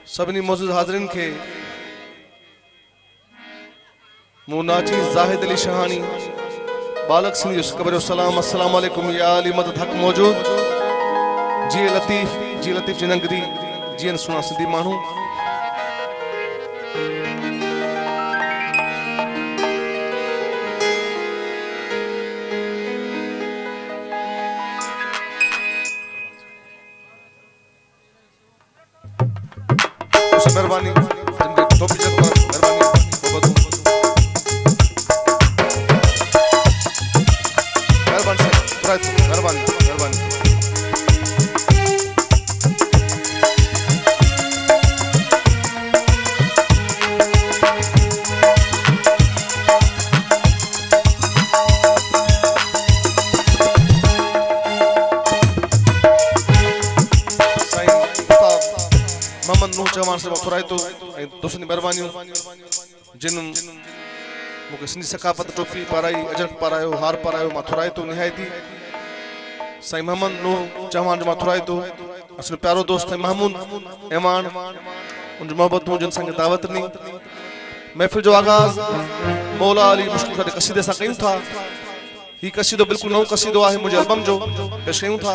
सबनी मौजूद हाज़रीन के मुनाची जाहिद अली शहानी बालक सिंह कबर सलाम अस्सलाम वालेकुम या अली मदद हक मौजूद जी लतीफ जनंगरी जी सुना सिंधी मानू मेहरबानी टोपी मेहरबानी मोहम्मद नूह चौहान से मथुराई तो दोस्तों मेहरबानी जिन मुझे सिंधी सकाफत टोपी पाराई अजरक पारायो हार पारायो मथुराई तो निहायती साईं मोहम्मद नूह चौहान जो मथुराई तो असल प्यारो दोस्त है महमूद ऐवान उन मोहब्बत जिन संग दावत नी महफिल जो आगाज मौला अली मुश्किल के कसीदे से कयूं था ही कसीदो बिल्कुल नओ कसीदो है मुझे एल्बम जो पेश कयूं था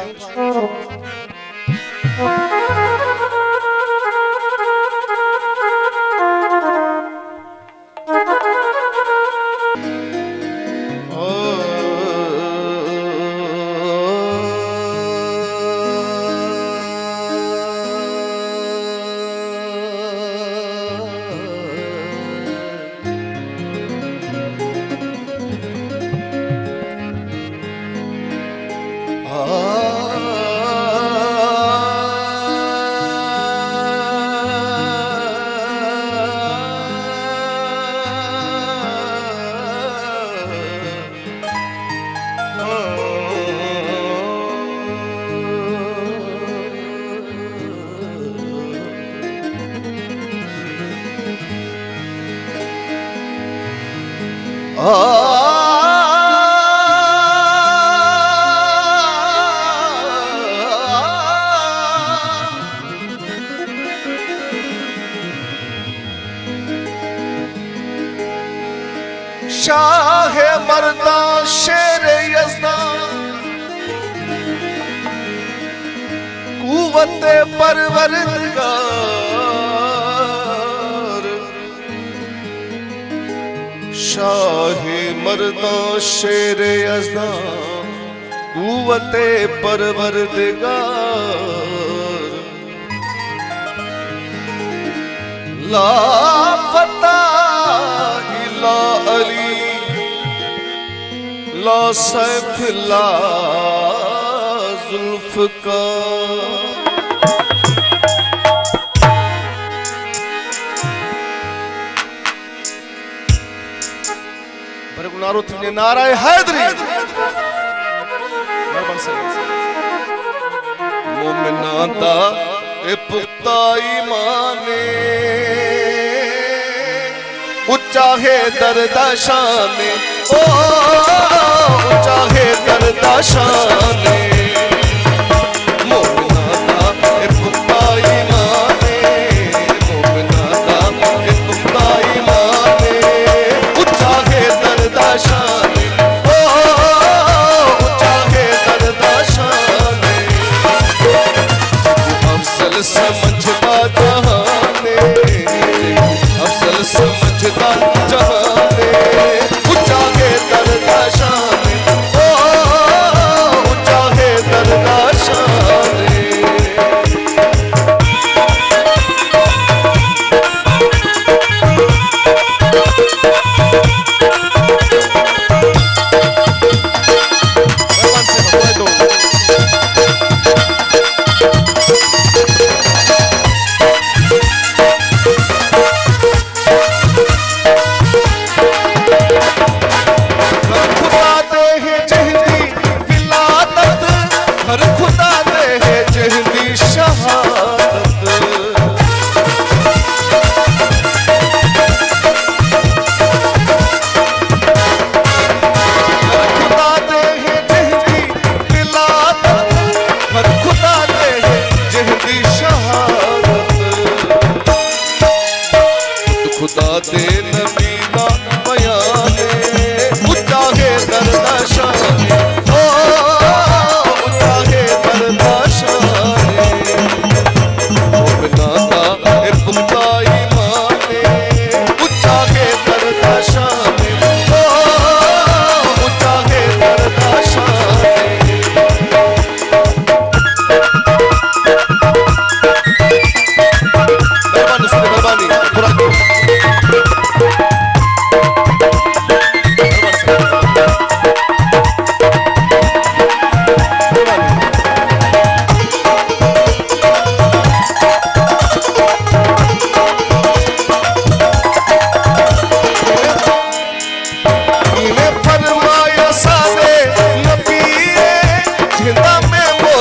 शाह मर्दा शेर यज़दा कुव्वत परवरदिगार शाह मर्दा शेर यज़दा कुव्वत परवरदिगार ला फता इला अली ला सैफ ला जुल्फ़कार बरे नारो थी नारा हैदरी मोमिना दा ए पुख्ता ईमाने उच्चा है दर्दा शाने ओ उच्चा है दर्दा शाने मोमिना दा ए पुख्ता ईमाने मोमिना दा ए पुख्ता ईमाने उच्चा है दर्दा शाने ओ उच्चा है दर्दा शाने अफसल समझदा जहाने अफसल समझदा जहाने उच्चा है दर्दा शाने ओ उच्चा है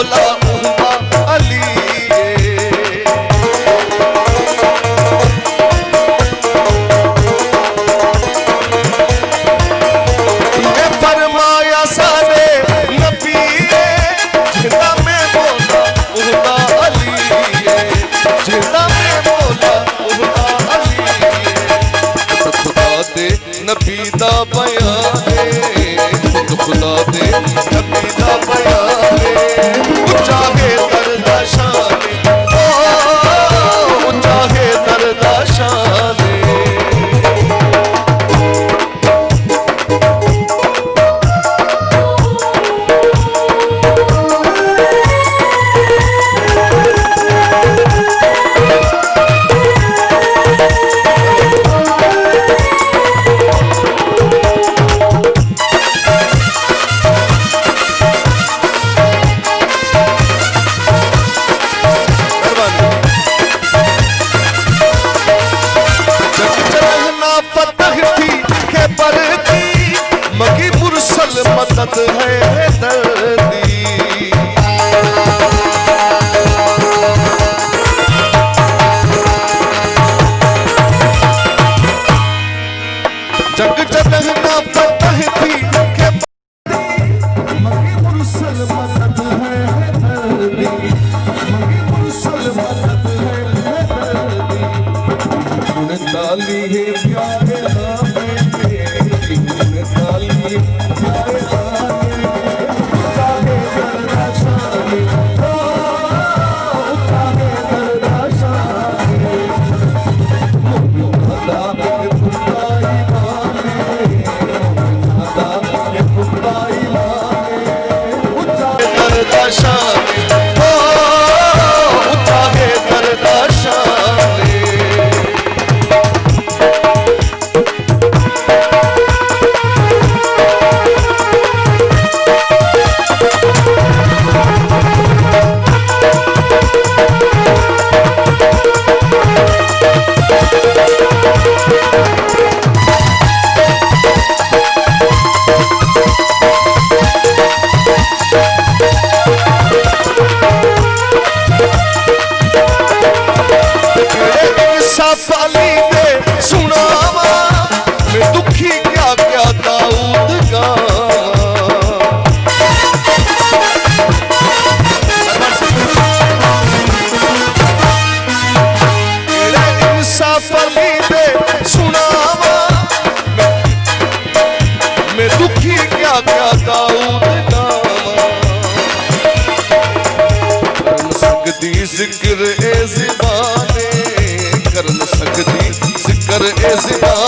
बोला उहदा अली ये फरमाया सारे नबी जिंदा में बोला उहदा अली जिंदा में बोला उहदा अली खुदा दे नबी दा बयान खुदा दे नबी दा बयान चाहे दर्दा शान ओ चाहे दर्दा शान मदद है दर्दी जग जलना फतह थी के मगे मुरसल मदद है दर्दी मगे मुरसल मदद है दर्दी उन ताली है प्यारे नामे उन ताली जिक्र ए ज़बाने कर न सकदी जिक्र ए ज़बाने